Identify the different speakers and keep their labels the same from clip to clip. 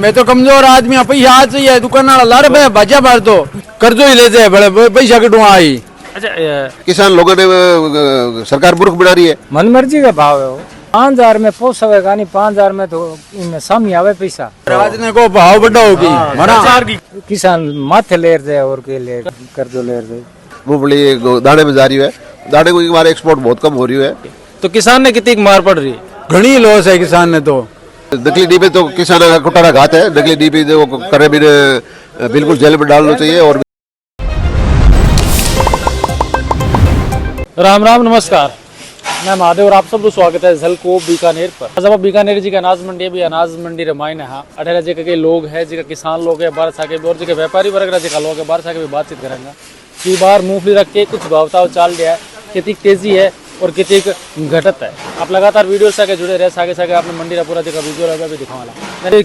Speaker 1: मैं तो कमजोर आदमी पैसा आज चाहिए दुकान लारे भाई भजा मार दो कर्जो ही लेते हैं बड़े पैसा कटू आई।
Speaker 2: अच्छा
Speaker 3: किसान लोगों ने सरकार मूर्ख बना रही है।
Speaker 4: मन मर्जी का भाव है वो 5,000 में पोसवेगा नहीं 5,000 में तो इनमें सामी आवे पैसा
Speaker 1: आज ने को भाव बढ़ा होगी
Speaker 2: सरकार की
Speaker 4: किसान माथे ले रहे और के ले कर्जो ले रहे।
Speaker 3: मूंगफली दाने में जा रही है, दाने को हमारे एक्सपोर्ट बहुत कम हो रही है।
Speaker 2: तो किसान ने कितनी मार पड़ रही है।
Speaker 1: घनी लॉस है किसान ने तो।
Speaker 3: नकली डीपी तो किसान का कुटारा घात है। नकली डीपी करे भी बिल्कुल जेल में डालना चाहिए। और
Speaker 2: राम राम नमस्कार, मैं महादेव और आप सब स्वागत है झलको बीकानेर पर। आज अब बीकानेर जी का अनाज मंडी भी अनाज मंडी रमायन है। अठारह जी के लोग है जी किसान लोग है बारह साके और जी व्यापारी वर्ग जी का लोग है बारह साके भी बातचीत करेंगे कि बार मूंगफली रख के कुछ भावताव चाल दिया है, कितनी तेजी है और कितनी घटत है। आप लगातार वीडियो से जुड़े रहे सागे सागे आपने मंडी का पूरा जगह वीडियो भी दिखावाला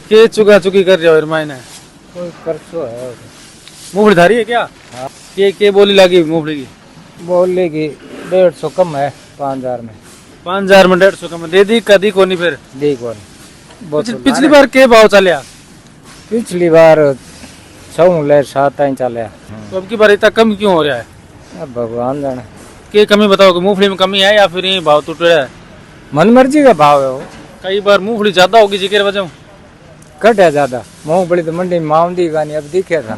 Speaker 2: के चुका चुकी कर रहे हो रमायन है
Speaker 4: कोई कर्जो है
Speaker 2: मूंगफली धारी है क्या के बोली लगी मूंगफली की
Speaker 4: बोलने की 150 कम है 5,000 में
Speaker 2: 5,000 में 150 कम दे दी कदी कोनी फिर
Speaker 4: देखो
Speaker 2: पिछली बार के भाव चलिया
Speaker 4: पिछली बार 6,7 ही चले।
Speaker 2: तो अब की बार इतना कम क्यों हो रहा है।
Speaker 4: अब भगवान जाने
Speaker 2: के कमी बताओ कि मूंगफली में कमी है या फिर ये भाव टूट रहा है।
Speaker 4: मन मर्जी का भाव है वो
Speaker 2: कई बार मूंगफली ज्यादा होगी जिक्र वजह
Speaker 4: कट है ज्यादा मूंगफली तो मंडी में माउंदी का नहीं अब दिखे था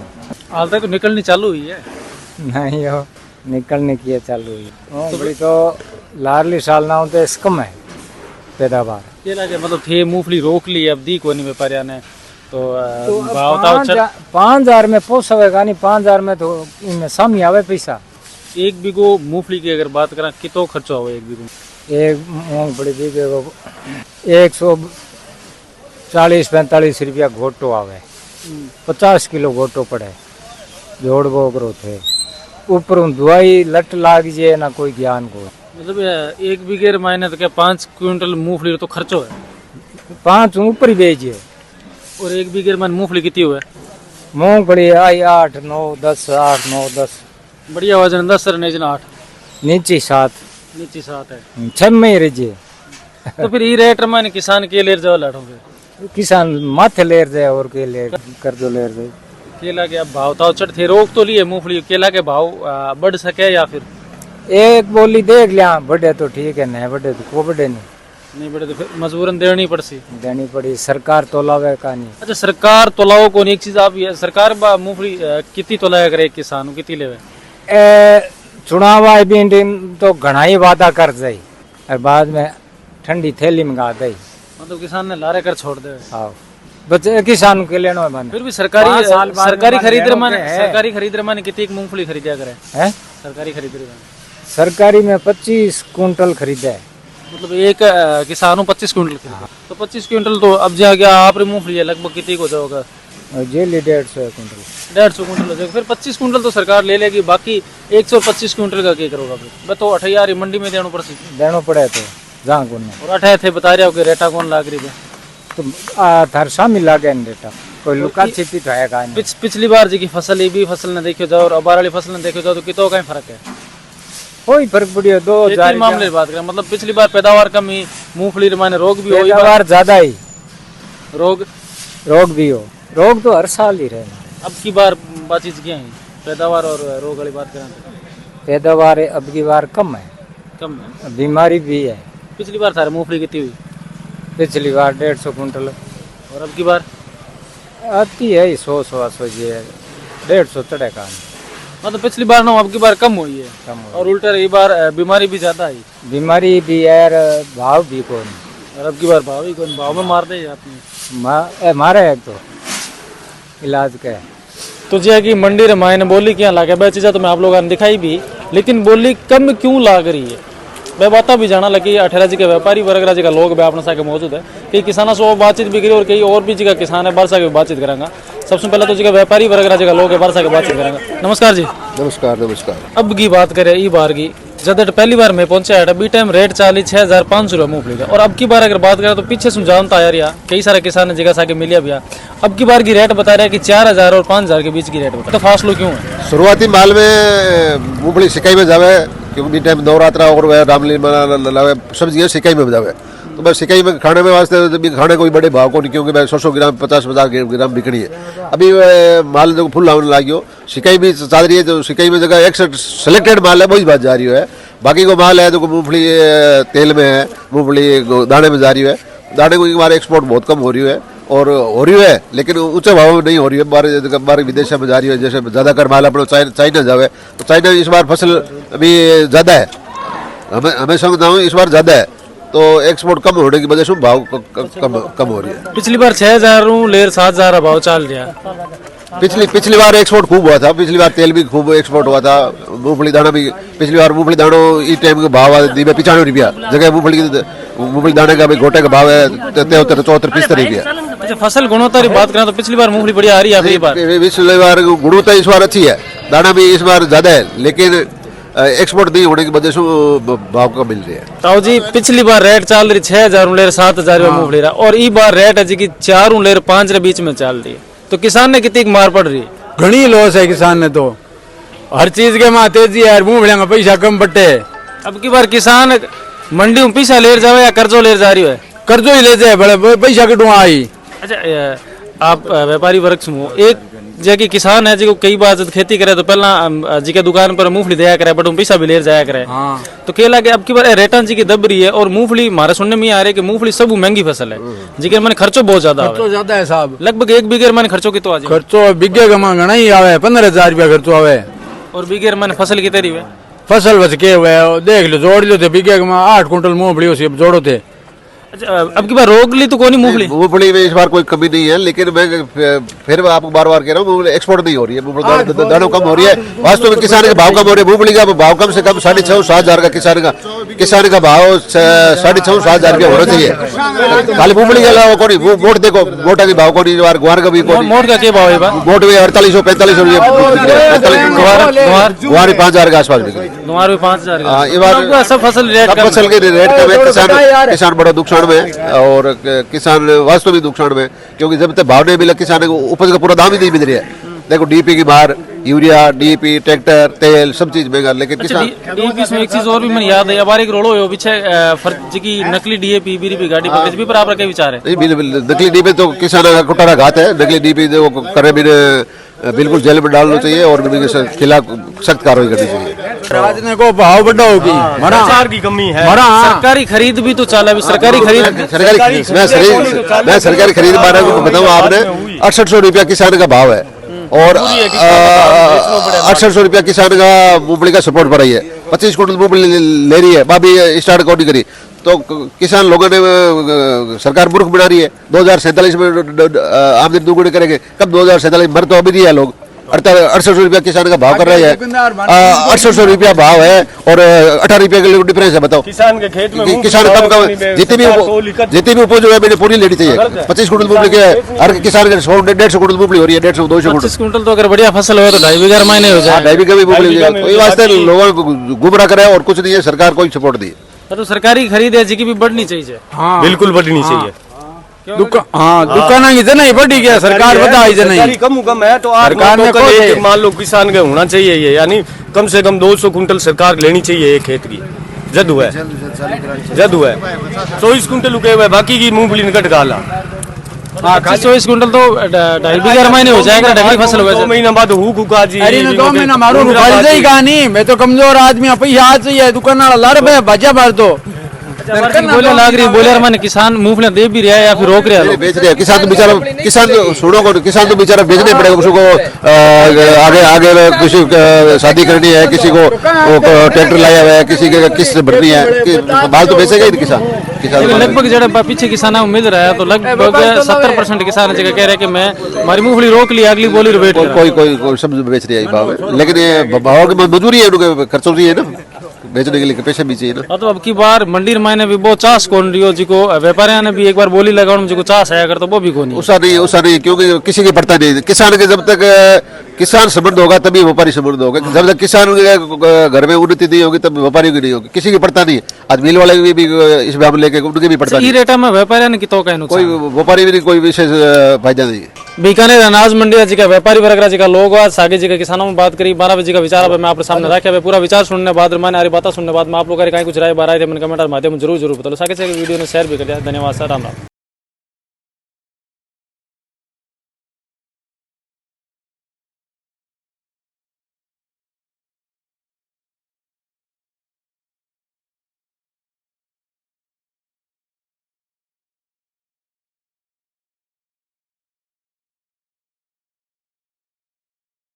Speaker 2: हाल तक तो निकलनी चालू हुई है।
Speaker 4: नहीं हो निकलने की है चालू हुई मूंगफली तो लारली साल ना होते इस कम है पैदावार
Speaker 2: ये लगे मतलब थे मूंगफली रोक ली अब दी कोनी व्यापारिया ने तो भाव था
Speaker 4: 5,000 में पोसवेगा नहीं 5,000 में तो इनमें सामी आवे पैसा।
Speaker 2: एक बीघो मूंगफली की अगर बात करें कितो खर्चा हो एक बीघो
Speaker 4: एक मूंगफली बीघे को 140-45 रुपया घोटो आवे 50 किलो घोटो पड़े जोड़ बोगरो थे ऊपर दवाई लट लाग जाए ना कोई ज्ञान को।
Speaker 2: मतलब एक बीघे मायने तो क्या 5 क्विंटल मूंगफली तो खर्चो है
Speaker 4: 5 ऊपर ही बेचिए
Speaker 2: और एक बीघे में मूंगफली कितनी हुआ
Speaker 4: मूंगफली आई 8, 9, 10 8, 9, 10
Speaker 2: बढ़िया वजन 10 सर नेजन 8
Speaker 4: नीचे 7
Speaker 2: नीचे 7 है
Speaker 4: 6 में ही रहिए।
Speaker 2: तो फिर ये रेट मैंने किसान के ले जाओ लाठों पे
Speaker 4: किसान माथे ले रहे और के ले कर्जो ले रहे।
Speaker 2: केला के अब भाव ताव चढ़ थे रोक तो लिए मूंगफली केला के भाव बढ़ सके या फिर
Speaker 4: एक बोली देख लिया बढ़े तो ठीक है नहीं बढ़े तो को बढ़े
Speaker 2: नहीं बढ़े तो फिर मजबूरन देनी पड़सी
Speaker 4: देनी पड़ी सरकार तोलावे का नहीं।
Speaker 2: अच्छा सरकार तोलाओ को एक चीज आप ये सरकार मूंगफली कितनी तोलाया करे किसान कितनी लेवे
Speaker 4: चुनाव आई भी तो घना ही वादा कर जाई और बाद में ठंडी थैली में गा दई
Speaker 2: मतलब किसान ने लारे कर छोड़ दे।
Speaker 4: हाँ बच्चे किसान के लेना मन
Speaker 2: फिर भी सरकारी खरीद माने कितनी मूंगफली खरीदा करे
Speaker 4: है
Speaker 2: सरकारी खरीद
Speaker 4: सरकारी में 25 कुंटल खरीदा है
Speaker 2: मतलब एक किसानों 25 क्विंटल खरीदा तो 25 क्विंटल तो अब जा गया आप मूंगफली है लगभग कितनी को जाओगा
Speaker 4: जेली 150 कुंटल
Speaker 2: 150 कुंटल हो जाएगा फिर 25 कुंटल तो सरकार ले लेगी बाकी 125 क्विंटल का क्या करोगा फिर तो 8,000 मंडी में देना पड़ती
Speaker 4: देना पड़े तो जहाँ को
Speaker 2: और 8 थे बता रहे हो कि रेटा कौन लाग रही है
Speaker 4: तो थार शामिल लागे डेटा कोई लुका छिपी तो है नहीं।
Speaker 2: पिछली बार जी की फसल ये भी फसल ने देखो जाओ और अबार वाली फसल ने देखो जाओ तो कितो का फर्क है
Speaker 4: कोई फर्क पड़ी 2,000
Speaker 2: मामले की बात करें मतलब पिछली बार पैदावार कम ही मूंगफली माने रोग भी
Speaker 4: पैदावार ज्यादा ही
Speaker 2: रोग
Speaker 4: भी हो रोग तो हर साल ही रहे।
Speaker 2: अब की बार बातचीत क्या है पैदावार और रोग वाली बात करें तो
Speaker 4: पैदावार अब की बार कम है बीमारी भी है।
Speaker 2: पिछली बार था मूंगफली कितनी हुई
Speaker 4: पिछली बार 150 कुंटल
Speaker 2: और अब की बार
Speaker 4: आती है 100 जी 150 चढ़े का
Speaker 2: मतलब पिछली बार ना अब की बार कम हुई है
Speaker 4: कम
Speaker 2: और उल्टा ये बार बीमारी भी ज्यादा आई
Speaker 4: बीमारी भी है भाव भी कौन
Speaker 2: और अब की बार भाव ही कौन भाव में मार दे आपने
Speaker 4: मारे है तो इलाज का है
Speaker 2: तो जी की मंडी रमायन बोली क्या लागे वह चीज़ें तो मैं आप लोगों ने दिखाई भी लेकिन बोली कम क्यों लाग रही है वह बात भी जाना लगी 18 जी के व्यापारी वर्ग जी का लोग भी अपने साथ मौजूद है कई किसानों से बातचीत भी करी और कई और भी जी का किसान है बारसा की बातचीत करेंगे। सबसे पहले तो जी का व्यापारी वर्ग जी का लोग है बारसा की बातचीत करेंगे। नमस्कार जी।
Speaker 3: नमस्कार।
Speaker 2: अब की बात करें ई बार की जब पहली बार मैं पहुंचा है बी टाइम रेट 6,500 रुपये मूंगफली का और अब की बार अगर बात करें तो पीछे समझाता यार यार कई सारे किसान जगह साके मिलिया भैया अब की बार की रेट बता रहे हैं कि 4,000 और 5,000 के बीच की रेट बता तो फासलो क्यों है।
Speaker 3: शुरुआती माल में मूंगफली सिकाई में जावे क्योंकि टाइम नवरात्रा और रामलीला लावे सब जगह सिकाई में जावे तो बस सिकाई में खाने में वास्ते तो भी खाने कोई बड़े भाव को नहीं, क्योंकि मैं 100 ग्राम 50 ग्राम बिकनी है। अभी माल जो फुल लाने लगी हो, सिकाई भी चल रही है, तो सिकाई में जगह एक सेलेक्टेड माल है वही बात जा रही है। बाकी को माल है जो मूंगफली तेल में है, मूंगफली दाने में जा रही है। दाने को हमारे एक्सपोर्ट बहुत कम हो रही है और हो रही है, लेकिन ऊंचे भाव में नहीं हो रही है। बाहर विदेश में जा रही है, जैसे ज़्यादातर माल अपना चाइना जावे, तो चाइना इस बार फसल अभी ज़्यादा है, हमें समझता हूँ इस बार ज़्यादा है, तो एक्सपोर्ट कम होने की वजह से भाव कम हो रही है।
Speaker 2: पिछली बार 6,000 लेर 7,000 भाव चल रहा।
Speaker 3: पिछली बार एक्सपोर्ट खूब हुआ था, पिछली बार तेल भी खूब एक्सपोर्ट हुआ था। मूंगफली दाना भी पिछली बार मूंगफली दानों इस टाइम के भाव दी 95 रुपया, जगह मूंगफली दाने का भी गोटे का भाव है 73 74 75 रुपया।
Speaker 2: अच्छा, फसल गुणवत्ता की बात करें तो पिछली बार मूंगफली बढ़िया आ रही है,
Speaker 3: पिछली बार गुणवत्ता इस बार अच्छी है, दाना भी इस बार ज्यादा है, लेकिन एक्सपोर्ट नहीं होने की वजह से भाव कम मिल रही है।
Speaker 2: ताऊ जी, पिछली बार रेट चल रही 6,000 लेर 7,000 मूंगफली रहा, और इस बार रेट है जी की 4 लेर 5 के बीच में चल रही है, तो किसान ने कितनी मार पड़ रही है?
Speaker 1: घनी लॉस है किसान ने, तो हर चीज के माँ तेजी है, मूंगफलियां का पैसा कम बटे।
Speaker 2: अब की बार किसान मंडी में पैसा लेर जावे या कर्जो लेर जा रही है?
Speaker 1: कर्जो ही ले जाए, बड़े पैसा कटवा आई।
Speaker 2: अच्छा, आप व्यापारी वर्ग से हो, एक जगह किसान है जो कई बार जब खेती करे तो पहला जी के दुकान पर मूंगफली दिया करे, बट पैसा भी लेर जाया करे।
Speaker 1: हाँ।
Speaker 2: तो केला के अब की बार रेटा जी की दब रही है, और मूंगफली हमारे सुनने में आ रही है कि मूंगफली सब महंगी फसल है, जी के मैंने खर्चो बहुत ज्यादा
Speaker 1: खर्चो ज्यादा है साहब,
Speaker 2: लगभग 1 बीघे मैंने खर्चो की तो आज
Speaker 1: खर्चो बीघे का घना ही आवे 15,000 रुपया खर्चो आवे,
Speaker 2: और बीघे मैंने फसल की तरी हुए
Speaker 1: फसल बच के हुए देख लो, जोड़ लो थे बीघे का 8 कुंटल मूंगफली उसे जोड़ो थे।
Speaker 2: अच्छा, अब की बार रोक ली तो कोनी
Speaker 3: मूंगफली में इस बार कोई कमी नहीं है, लेकिन मैं फिर आपको बार बार कह रहा हूँ एक्सपोर्ट नहीं हो रही है, दानों कम हो रही है। वास्तव में किसान के भाव कम हो रहे हैं, मूंगफली का भाव कम से कम 6,500-7,000 का किसान का भाव 6,500-7,000 रुपया होना चाहिए। खाली मूंगफली के अलावा कोई मोट देखो, मोटा के भाव कोई, गुआर का भी कोई,
Speaker 2: मोट का क्या भाव है?
Speaker 3: मोट भी 4800-4500 रुपये, गुआर 5,000 के आसपास बिक रही है।
Speaker 2: 5,000 सब फसल
Speaker 3: के रेट कम, किसान बड़ा नुकसान में, और किसान वास्तव में नुकसान में, क्योंकि जब तक भाव नहीं मिला किसान को उपज का पूरा दाम ही नहीं मिल रहा है। देखो डीपी की मार, यूरिया, डीपी, ट्रैक्टर, तेल सब चीज महंगा, लेकिन किसान
Speaker 2: डीएपी में एक चीज और भी मैंने याद है, अब एक रोलो हो पीछे फर्जी की नकली डीएपी बीरीपी गाड़ी पकड़ भी, पर आपका क्या विचार है?
Speaker 3: नकली डीपी तो किसान का कुटारा घात है, नकली डीपी करे बिल्कुल जेल में डालना चाहिए और खिलाफ सख्त कार्रवाई करनी चाहिए।
Speaker 1: राजने को भाव बढ़ा होगी,
Speaker 2: सरकार की कमी है, सरकारी खरीद भी तो चला, सरकारी खरीद
Speaker 3: मैं सरकारी खरीद बारे में बताऊँ, आपने 6800 रुपया किसान का भाव है, और 6800 रुपया किसान का मूंगफली का सपोर्ट पर रही है, 25 कुंटल मूंगफली ले रही है, बाबी स्टार्ट कौन नहीं करी, तो किसान लोगों ने सरकार मूर्ख बना रही है। 2047 में आमदनी दोगुनी करेंगे, कब 2047 मर तो अभी नहीं है लोग। 6800 रुपया किसान का भाव कर रहे हैं, 6800 रुपया भाव है और 18 रुपया के डिफरेंस है। बताओ
Speaker 5: किसान के खेत में
Speaker 3: किसान कम जितनी भी उपज है मैंने पूरी लेनी चाहिए। 25 कुंटल मूंगफली के हर किसान के 150 कुंटल मूंगफली हो रही है, 150-200 कुंटल।
Speaker 2: 25 कुंटल तो अगर बढ़िया फसल हो तो 2.5 बीघा महीने हो जाए,
Speaker 3: 2.5 बीघा भी मूंगफली हो जाए। तो ये वास्ते लोगों को गुमराह करे और कुछ नहीं है, सरकार कोई सपोर्ट दी।
Speaker 2: तो सरकारी खरीद है जी की भी बढ़नी चाहिए।
Speaker 1: हाँ
Speaker 5: बिल्कुल बढ़नी चाहिए।
Speaker 1: दुकान की नहीं बढ़ी गया, सरकार बताई नहीं
Speaker 5: कम है, तो सरकार ने मान लो किसान का होना चाहिए ये, यानी कम से कम 200 कुंटल सरकार लेनी चाहिए एक खेत की। जद हुआ 24 कुंटल उगे हुए, बाकी की मूंगफली निकट गाला।
Speaker 2: 24 कुंटल तो 2.5 बीघा महीने हो जाएगा, ढगली फसल हो
Speaker 5: 2 महीना बाद हुआ जी।
Speaker 1: अरे 2 महीना मारो कहानी, मैं तो कमजोर आदमी, पैसा आ चाहिए, दुकान वाला भजा मार दो
Speaker 2: बोले लाग रही, बोले मैंने किसान मूंगफलियां दे भी रहा है या फिर रोक रहा है?
Speaker 3: बेच रहे हैं किसान तो बेचारा, किसान तो बेचारा बेचने पड़ेगा, किसी को आगे किसी शादी करनी है, किसी को ट्रैक्टर लाया हुआ है, किसी के किस्त भरनी है, माल तो बेचेगा ही किसान।
Speaker 2: लगभग जरा पीछे किसानों को मिल रहा है, तो लगभग 70% किसान जगह कह रहे हैं कि मैं हमारी मूंगफली रोक ली, अगली बोली वेट
Speaker 3: कोई सब बेच रही है भाव, लेकिन ये भाव की मजदूरी है, उनके खर्चों है ना, बेचने के लिए पैसे भी चाहिए ना।
Speaker 2: तो अब की बार मंडी में भी बहुत चास कौन रही हो जी को, व्यापारियों ने भी एक बार बोली लगाओ जी को चास है, अगर तो वो भी कौन
Speaker 3: उसा नहीं, क्योंकि किसी के पड़ता नहीं, किसान के जब तक किसान समृद्ध होगा तभी व्यापारी समृद्ध होगा। जब तक किसान के घर में उन्नति नहीं होगी तब व्यापारी की नहीं होगी, किसी की पड़ता नहीं है। आज मिल वाले भी इस हम लेके उनके भी पड़ता
Speaker 2: ई
Speaker 3: नहीं,
Speaker 2: रेटा में व्यापारी ने कितो का
Speaker 3: कोई
Speaker 2: नुकसान
Speaker 3: व्यापारी भी नहीं, कोई विशेष फायदा नहीं है।
Speaker 2: बीकानेर अनाज मंडी जी का व्यापारी वर्ग जी का लोग आज सागे जी के किसानों में बात करी 12 बजे का विचार अब मैं आपके सामने रखे हुए पूरा विचार सुनने बाद मैंने हमारी बातें सुनने बाद में आप लोग कहीं कुछ राय बार आए थे मैंने कमेंट माध्यम जरूर बताओ सागे से वीडियो ने शेयर भी कर दिया। धन्यवाद सर, राम राम।